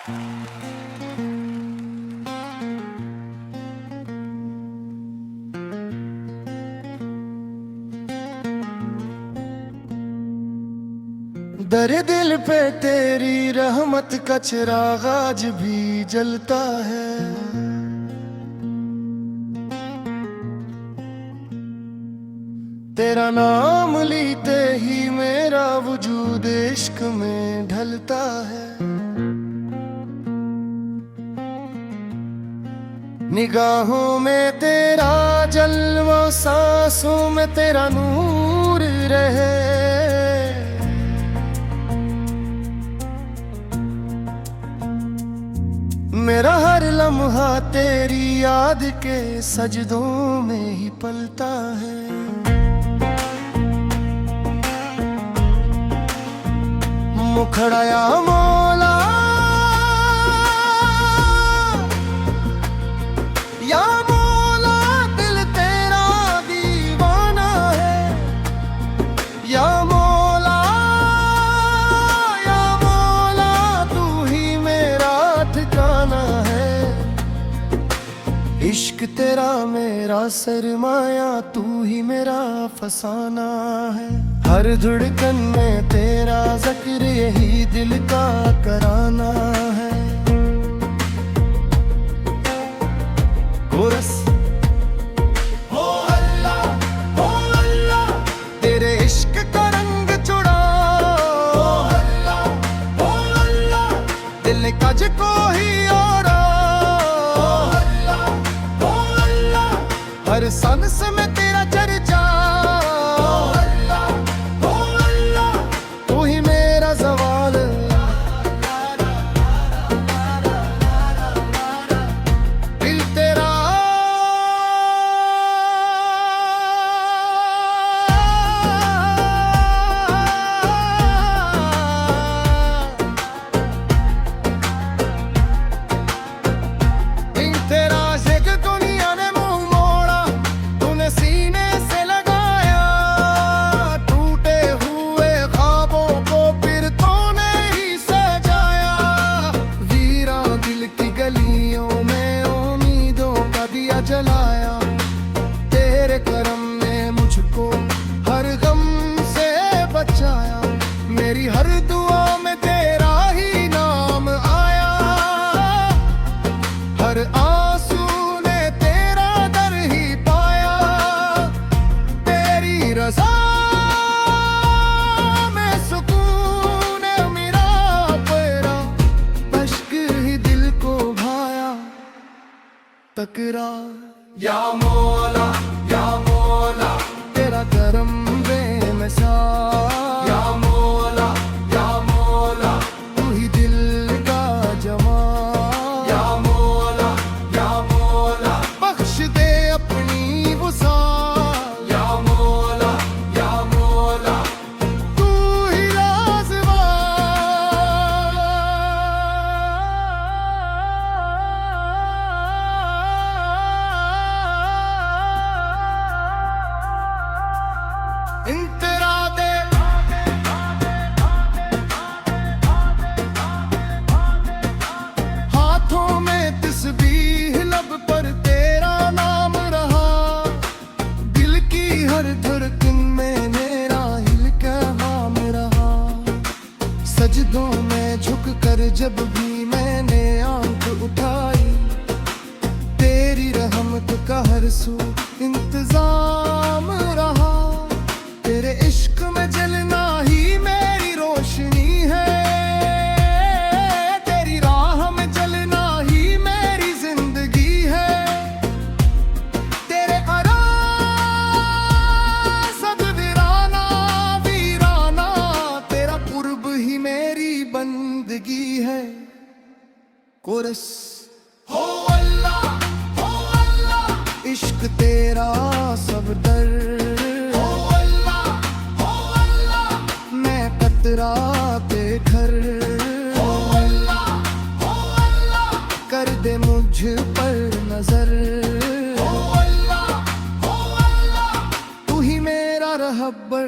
दर दिल पे तेरी रहमत का चिराग आज भी जलता है। तेरा नाम लीते ही मेरा वजूद इश्क में ढलता है। निगाहों में तेरा जलवा, सांसों में तेरा नूर रहे। मेरा हर लम्हा तेरी याद के सजदों में ही पलता है। मुखड़ा या मौला, या मौला दिल तेरा दीवाना है। या मौला, या मौला तू ही मेरा ठिकाना है। इश्क तेरा मेरा सरमाया, तू ही मेरा फसाना है। हर धड़कन में तेरा जिक्र, यही दिल का कराना है। कोरस हो अल्लाह, हो अल्लाह तेरे इश्क का रंग चुड़ा। हो अल्लाह, हो अल्लाह दिल का जिको ही और। हो अल्लाह, हो अल्लाह हर सांस में तेरा चर्चा। जलाया तेरे करम ने मुझको हर गम से बचाया। मेरी हर दुआ में तेरा ही नाम आया। हर आंसू ने तेरा दर ही पाया। तेरी रज़ा में सुकून मेरा पैरा, अश्क ही दिल को भाया। तकरार या मौला, या मौला तेरा करम बेमिसाल। या मौला, या मौला तू ही दिल का जमाल। या मौला, या मौला बख्श दे अपनी वसाल। या मौला, या मौला तू ही राज़वाल। इंतरा दे हाथों में तस्बीह, लब पर तेरा नाम रहा। दिल की हर धड़कन में मेरा हिल का नाम रहा। सजदों में झुक कर जब भी मैंने आंख उठाई, तेरी रहमत का हर सू इंतजाम रहा। तेरे इश्क में जलना ही मेरी रोशनी है। तेरी राह में जलना ही मेरी जिंदगी है। तेरे अरा सद वीराना वीराना, तेरा कुर्ब ही मेरी बंदगी है। कोरस हो अल्लाह, हो अल्लाह इश्क तेरा सब दर। के घर हो अल्लाह, हो अल्लाह कर दे मुझ पर नजर। हो अल्लाह, हो अल्लाह तू ही मेरा रहबर।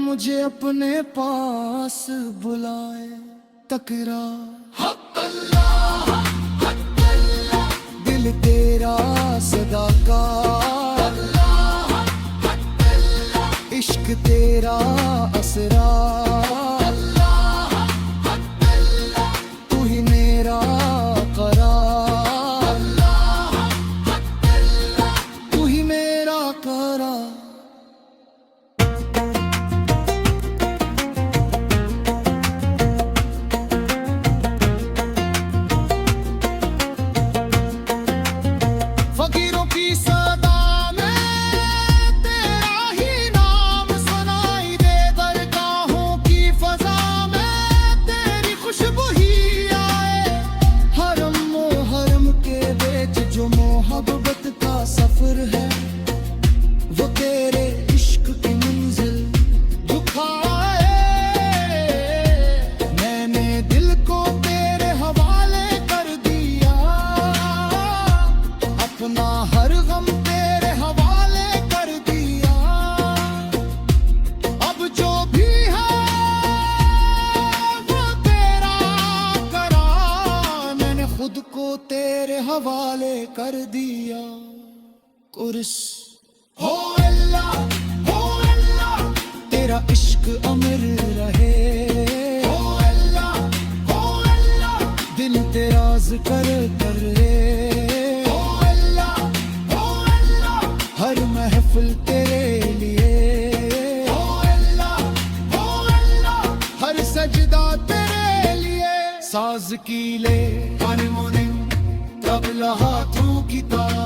मुझे अपने पास बुलाए। तकरार दिल तेरा सदाकार, इश्क तेरा असरार, तू ही मेरा करार, तू ही मेरा करार। फकीरों की सदा में तेरा ही नाम सुनाई दे, दरगाहों की फजा में तेरी खुशबू ही आए। हरम मोहरम के बीच जो मोहब्बत का सफर है, वो तेरे इश्क की मंजिल दुखाए। मैंने दिल को तेरे हवाले कर दिया, अपना हर गम तेरे हवाले कर दिया। अब जो भी है वो तेरा करार, मैंने खुद को तेरे हवाले कर दिया। कुर्स हो अल्लाह तेरा इश्क अमर रहे। हो अल्लाह दिल तेरा जिक्र करे। हर महफिल तेरे लिए, हर सजदा तेरे लिए। साज की ले हारमोनियम तबला हाथों की तार,